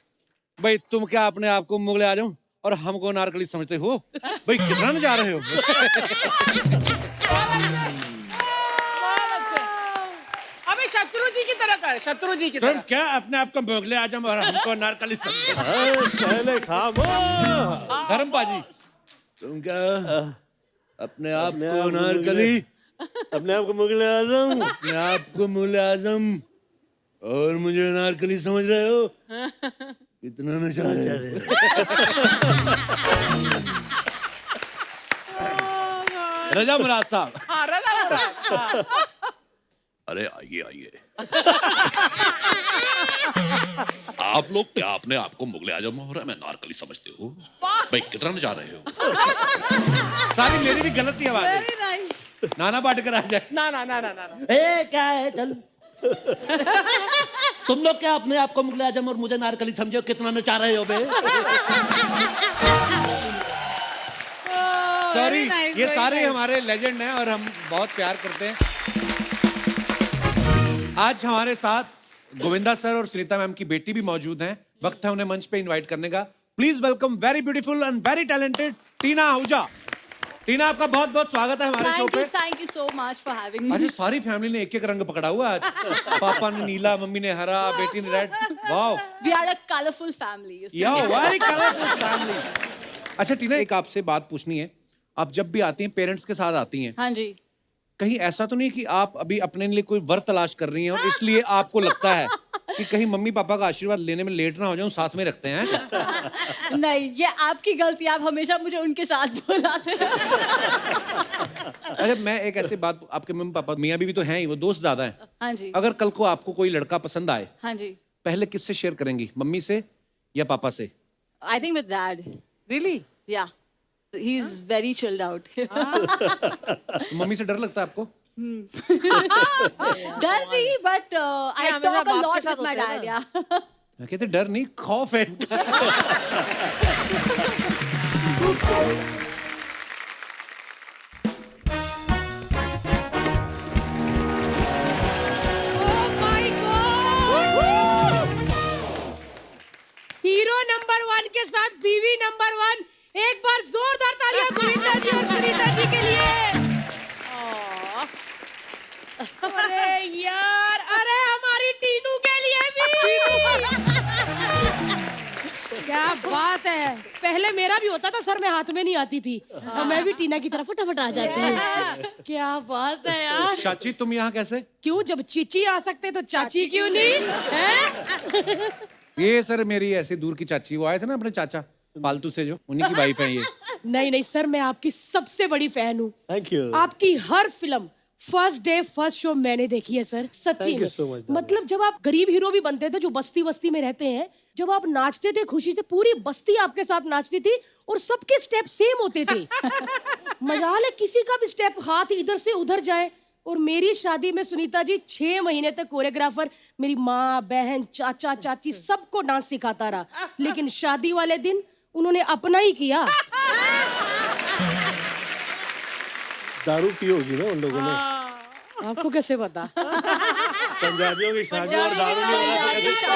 भाई तुम क्या अपने आप को मुगले आजम और हमको नारकली समझते हो? भाई कितना न जा रहे हो? अभी शत्रु जी की तरह कर, शत्रु जी की तुम तरह। क्या अपने आप को मुगले आजम और हमको नारकली समझते हो? पहले खामोश। धर्म पाजी, तुम क्या अपने आप को नारकली, अपने आप को मुगले आजम, अपने आप को मुगले आजम और मुझे नारकली समझ रहे हो? कितना नशा रहे हो? रजा मुराद साहब। हाँ, रजा हो रहा है। हाँ। अरे आइए आइए। आप लोग क्या अपने आप को मुगले आजम और मैं नारकली समझते हो? भाई कितना जा रहे हो? सारी मेरी भी गलत ही आवाज है। Very nice. नाना पाटेकर आ जाए। ना ना ना ना ना ना। ए क्या है चल। तुम लोग क्या अपने आप को मुगले आजम और मुझे नारकली समझे? कितना नचा रहे हो बे? सॉरी, ये सारे हमारे लेजेंड हैं और हम बहुत प्यार करते हैं। आज हमारे साथ गोविंदा सर और सुनीता मैम की बेटी भी मौजूद हैं। वक्त है उन्हें मंच पे इनवाइट करने का। Please welcome very beautiful and very talented Tina Ahuja. Tina, आपका बहुत बहुत स्वागत है हमारे शो पे। Thank you so much for having me. आज सारी फैमिली ने एक एक रंग पकड़ा हुआ है आज। पापा ने नीला, मम्मी ने हरा, बेटी ने red. Wow, We are a colorful family. You see. या वेरी कलरफुल फैमिली। अच्छा टीना, एक आपसे बात पूछनी है। आप जब भी आती हैं पेरेंट्स के साथ आती हैं, हाँ जी। कहीं ऐसा तो नहीं कि आप अभी अपने लिए कोई वर तलाश कर रही हैं और इसलिए आपको लगता है कि कहीं मम्मी पापा का आशीर्वाद लेने में लेट ना हो जाऊं, साथ में रखते हैं? नहीं, ये आपकी गलती, आप हमेशा मुझे उनके साथ बुलाते हैं। अच्छा, मैं एक ऐसी बात, आपके मम्मी पापा मियाँ बीवी तो हैं ही, वो दोस्त ज्यादा हैं। हाँ जी। अगर कल को आपको कोई लड़का पसंद आए, हाँ जी। पहले किससे शेयर करेंगी, मम्मी से या पापा से? I think with dad. Really? Yeah. He's very chilled out. Mummy से डर लगता है आपको? डर नहीं, but I हमेशा talk a बाप के lot साथ with my होते हैं dad. ना। Yeah. कहते डर नहीं, खौफ है इनका। हीरो नंबर 1 के साथ बीवी नंबर 1। एक बार जोरदार तालियां गोविंदा जी और सुनीता जी के लिए। अरे यार, अरे हमारी टीनू के लिए भी। क्या बात है। पहले मेरा भी होता था, सर मैं हाथ में नहीं आती थी, और मैं भी टीना की तरफ फटाफट आ जाती हूँ। क्या बात है यार। चाची तुम यहाँ कैसे? क्यों, जब चीची आ सकते तो चाची क्यों नहीं है? ये सर मेरी ऐसे दूर की चाची, वो आए थे ना अपने चाचा पालतू से, जो उन्हीं की वाइफ है ये। नहीं नहीं सर, मैं आपकी सबसे बड़ी फैन हूँ। Thank you. आपकी हर film first day first show मैंने देखी है सर, सच्ची Thank you so much, में। मतलब जब आप गरीब हीरो भी बनते थे, जो बस्ती बस्ती में रहते हैं, जब आप नाचते थे खुशी से, पूरी बस्ती आपके साथ नाचती थी और सबके स्टेप सेम होते थे। मजाल है किसी का भी स्टेप हाथ इधर से उधर जाए। और मेरी शादी में सुनीता जी 6 महीने तक कोरियोग्राफर मेरी माँ बहन चाचा चाची सबको डांस सिखाता रहा, लेकिन शादी वाले दिन उन्होंने अपना ही किया। दारू पी होगी ना उन लोगों ने। आपको कैसे पता? पंजाबियों की शादी और दारू नहीं होता।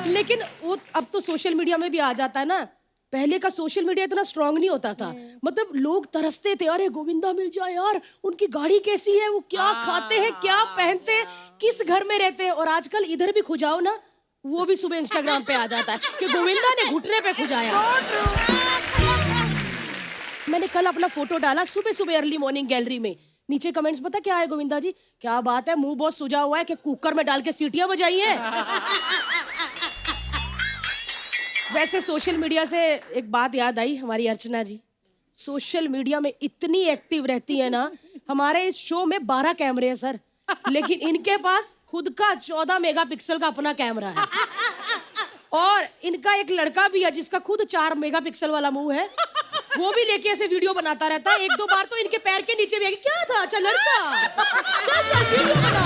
लेकिन वो अब तो सोशल मीडिया में भी आ जाता है ना। पहले का सोशल मीडिया इतना स्ट्रांग नहीं होता था। मतलब लोग तरसते थे, अरे गोविंदा मिल जाए यार, उनकी गाड़ी कैसी है, वो क्या खाते हैं, क्या पहनते हैं, किस घर में रहते हैं। और आजकल इधर भी खुजाओ ना, वो भी सुबह इंस्टाग्राम पे आ जाता है कि गोविंदा ने घुटने पे खुजाया। मैंने कल अपना फोटो डाला सुबह सुबह अर्ली मॉर्निंग गैलरी में, नीचे कमेंट्स पता क्या है, गोविंदा जी क्या बात है, मुंह बहुत सुजा हुआ है कि कुकर में डाल के सीटियां बजाई हैं। वैसे सोशल मीडिया से एक बात याद आई, हमारी अर्चना जी सोशल मीडिया में इतनी एक्टिव रहती है ना। हमारे इस शो में 12 कैमरे हैं सर, लेकिन इनके पास खुद का 14 मेगापिक्सल का अपना कैमरा है। और इनका एक लड़का भी है जिसका खुद 4 मेगापिक्सल वाला मुंह है, वो भी लेके ऐसे वीडियो बनाता रहता है। 1-2 बार तो इनके पैर के नीचे भी आगे, क्या था, अच्छा लड़का, चल वीडियो बना।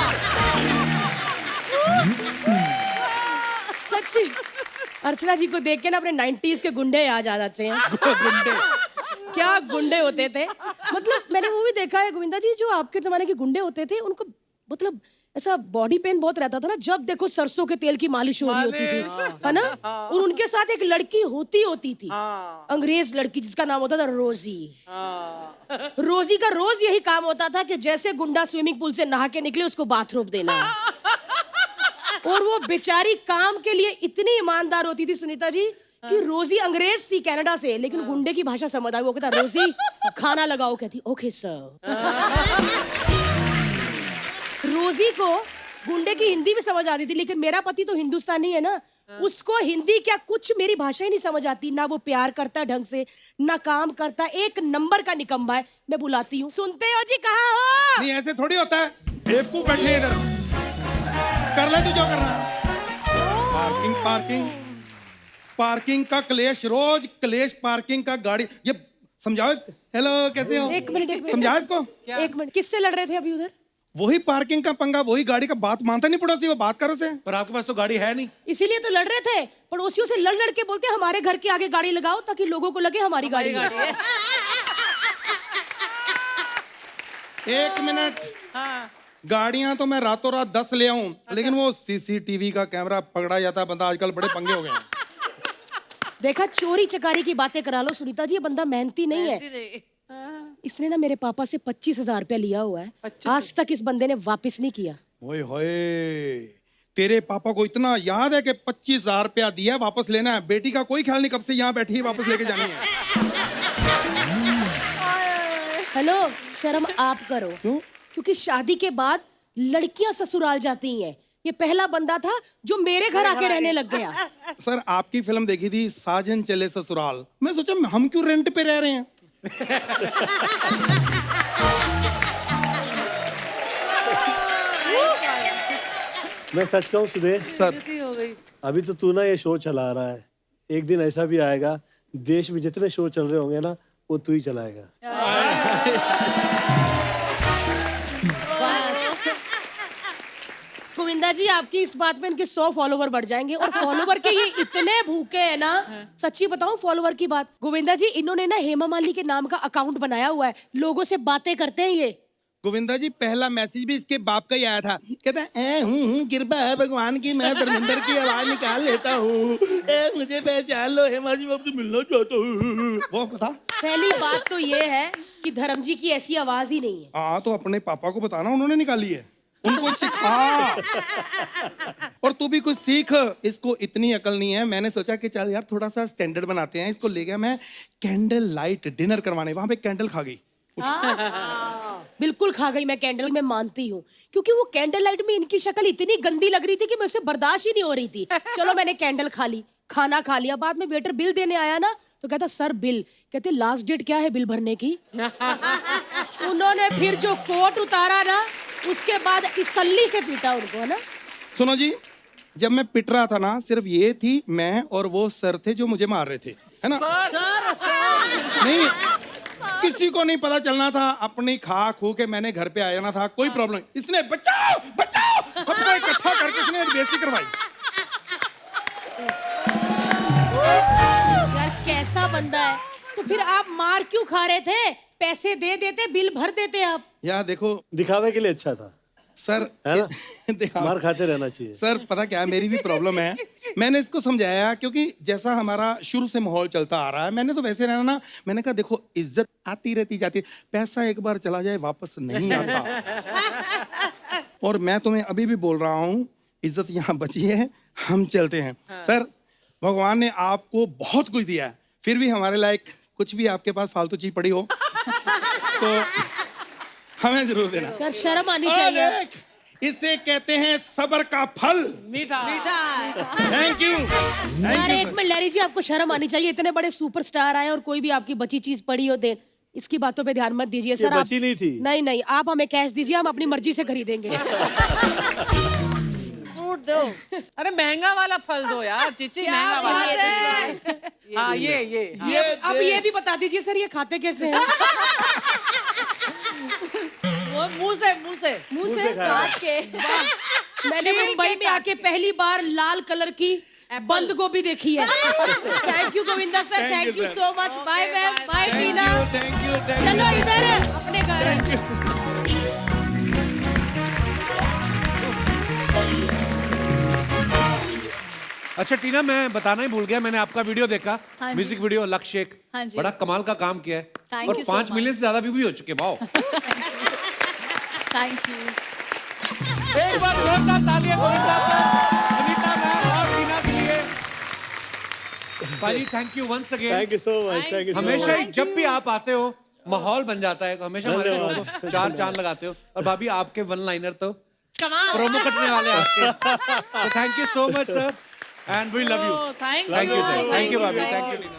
सच्ची अर्चना जी को देख के ना अपने 90s के गुंडे याद आ जाते हैं। गुंडे क्या गुंडे होते थे। मतलब मैंने वो भी देखा है गोविंदा जी, जो आपके जमाने के गुंडे होते थे उनको मतलब ऐसा बॉडी पेन बहुत रहता था ना, जब देखो सरसों के तेल की मालिश हो रही होती थी, है ना। और उनके साथ एक लड़की होती थी, अंग्रेज लड़की, जिसका नाम होता था रोजी। रोजी का रोज यही काम होता था कि जैसे गुंडा स्विमिंग पूल से नहा के निकले उसको बाथरूम देना। और वो बेचारी काम के लिए इतनी ईमानदार होती थी सुनीता जी कि रोजी अंग्रेज थी कनाडा से, लेकिन गुंडे की भाषा समझ आई। वो कहता रोजी खाना लगाओ, कहती ओके सर। रोजी को गुंडे की हिंदी भी समझ आती थी, लेकिन मेरा पति तो हिंदुस्तानी है ना, उसको हिंदी क्या कुछ मेरी भाषा ही नहीं समझ आती। ना वो प्यार करता ढंग से, ना काम करता, एक नंबर का निकम्मा है। मैं बुलाती हूँ, सुनते हो जी, कहाँ हो? नहीं ऐसे थोड़ी होता है, बेवकूफ बैठे इधर, कर ले तू जो करना। पार्किंग पार्किंग पार्किंग का क्लेश, रोज क्लेश पार्किंग का। गाड़ी ये समझाओ इसको। हेलो कैसे हो? एक मिनट समझाओ इसको। एक मिनट, किससे लड़ रहे थे अभी उधर? वही पार्किंग का पंगा, वही गाड़ी का। बात मानता नहीं पड़ोसी, वो बात करो से। पर आपके पास तो गाड़ी है नहीं, इसीलिए तो लड़ रहे थे। पड़ोसियों से लड़ लड़ के बोलते हमारे घर के आगे गाड़ी लगाओ ताकि लोगों को लगे हमारी गाड़ी है। एक मिनट, गाड़ियां तो मैं रातों रात 10 ले आऊं, लेकिन वो सीसीटीवी का कैमरा पकड़ा जाता है बंदा, आजकल बड़े पंगे हो गए हैं। देखा, चोरी चकारी की बातें करा लो सुनीता जी, ये बंदा मेहनती नहीं है। इसने ना मेरे पापा से 25,000 रुपया लिया हुआ है, आज तक इस बंदे ने वापस नहीं किया। ओए होए, तेरे पापा को इतना याद है कि 25,000 रुपया दिया, वापस लेना है। बेटी का कोई ख्याल नहीं कब से यहाँ बैठी है, वापस लेके जानी है। हेलो, शर्म आप करो। क्यों? क्योंकि शादी के बाद लड़कियां ससुराल जाती हैं। ये पहला बंदा था जो मेरे घर आके रहने लग गया। सर आपकी फिल्म देखी थी साजन चले ससुराल, मैं सोचा हम क्यों रेंट पे रह रहे हैं। मैं सच कहूँ सुदेश सर, अभी तो तू ना ये शो चला रहा है, एक दिन ऐसा भी आएगा देश में जितने शो चल रहे होंगे ना, वो तू ही चलाएगा। गोविंदा जी, आपकी इस बात में इनके 100 फॉलोवर बढ़ जाएंगे। और फॉलोवर के ये इतने भूखे हैं ना, सच्ची बताऊं फॉलोवर की बात, गोविंदा जी इन्होंने ना हेमा मालिनी के नाम का अकाउंट बनाया हुआ है, लोगों से बातें करते हैं ये। गोविंदा जी पहला मैसेज भी इसके बाप का ही आया था, कहता है कृपा है भगवान की, मैं धर्मेंद्र की आवाज निकाल लेता हूँ, मुझे पहचान लो हेमा जी, मैं आपसे मिलना चाहता हूँ। वो बता, पहली बात तो ये है कि धर्म जी की ऐसी आवाज ही नहीं है। हाँ तो अपने पापा को बताना, उन्होंने निकाली है। उनको सिखा। और तू भी कुछ सीख। इसको इतनी अकल नहीं है, मैंने सोचा कि चल यार थोड़ा सा स्टैंडर्ड बनाते हैं। इसको ले गया मैं कैंडल लाइट डिनर करवाने, वहां पे कैंडल खा गई। बिल्कुल खा गई मैं कैंडल, मैं मानती हूँ, क्योंकि वो कैंडल लाइट में इनकी शक्ल इतनी गंदी लग रही थी कि मुझसे बर्दाश्त ही नहीं हो रही थी। चलो मैंने कैंडल खा ली, खाना खा लिया, बाद में वेटर बिल देने आया ना तो कहता सर बिल, कहते लास्ट डेट क्या है बिल भरने की। उन्होंने फिर जो कोट उतारा ना, उसके बाद तसल्ली से पीटा उनको, है ना। सुनो जी, जब मैं पिट रहा था ना, सिर्फ ये थी मैं और वो सर थे जो मुझे मार रहे थे, है ना। नहीं, किसी को नहीं पता चलना था, अपनी खा खू के मैंने घर पे आया ना था, कोई प्रॉब्लम नहीं। इसने बचाओ बचाओ सबको इकट्ठा करके इसने बेइज्जती करवाई। यार कैसा बंदा है। तो फिर आप मार क्यों खा रहे थे? पैसे दे देते, बिल भर देते आप। यार देखो, दिखावे के लिए अच्छा था सर, है ना। देखो, मार खाते रहना चाहिए सर पता क्या है, मेरी भी प्रॉब्लम है। मैंने इसको समझाया, क्योंकि जैसा हमारा शुरू से माहौल चलता आ रहा है, मैंने तो वैसे रहना ना। मैंने कहा देखो, इज्जत आती रहती जाती है, पैसा एक बार चला जाए वापस नहीं आता। और मैं तुम्हें अभी भी बोल रहा हूँ, इज्जत यहाँ बची है, हम चलते हैं। सर, भगवान ने आपको बहुत कुछ दिया है, फिर भी हमारे लायक कुछ भी आपके पास फालतू चीज पड़ी हो तो हमें जरूर देना। यार शर्म आनी चाहिए। इसे कहते हैं सब्र का फल, मीठा। Thank you. यार एक मिनट लहरी जी, आपको शर्म आनी चाहिए। इतने बड़े सुपरस्टार आए और कोई भी आपकी बची चीज पड़ी हो दे, इसकी बातों पे ध्यान मत दीजिए सर। आप बची नहीं थी। नहीं, आप हमें कैश दीजिए, हम अपनी मर्जी से खरीदेंगे। फ्रूट दो। अरे महंगा वाला फल दो यार चीची, महंगा वाला। हाँ ये अब ये भी बता दीजिए सर, ये खाते कैसे हैं? वो मुंह से काट के। मैंने मुंबई में आके पहली बार लाल कलर की बंद गोभी देखी है। Thank you Govinda sir, thank you so much. Bye ma'am, bye Tina. Thank you. चलो इधर अपने घर। अच्छा टीना, मैं बताना ही भूल गया, मैंने आपका वीडियो देखा, हाँ जी। म्यूजिक वीडियो लक्ष्य एक, हाँ जी। बड़ा कमाल का काम किया है। Thank और you so 5 मिलियन से ज्यादा व्यू भी हो चुके। Wow, thank you. एक बार जोरदार तालियां गोविंदा सर, सुनीता मैम और टीना के लिए। भाई thank you once again. Thank you so much. Thank you हमेशा ही जब भी आप आते हो माहौल बन जाता है, हमेशा हमारे शो को 4 चांद लगाते हो। और भाभी आपके वन लाइनर तो प्रोमो कटने वाले हैं आपके। तो thank you so much sir, and we love you. Thank thank you भाभी, थैंक यू टीना।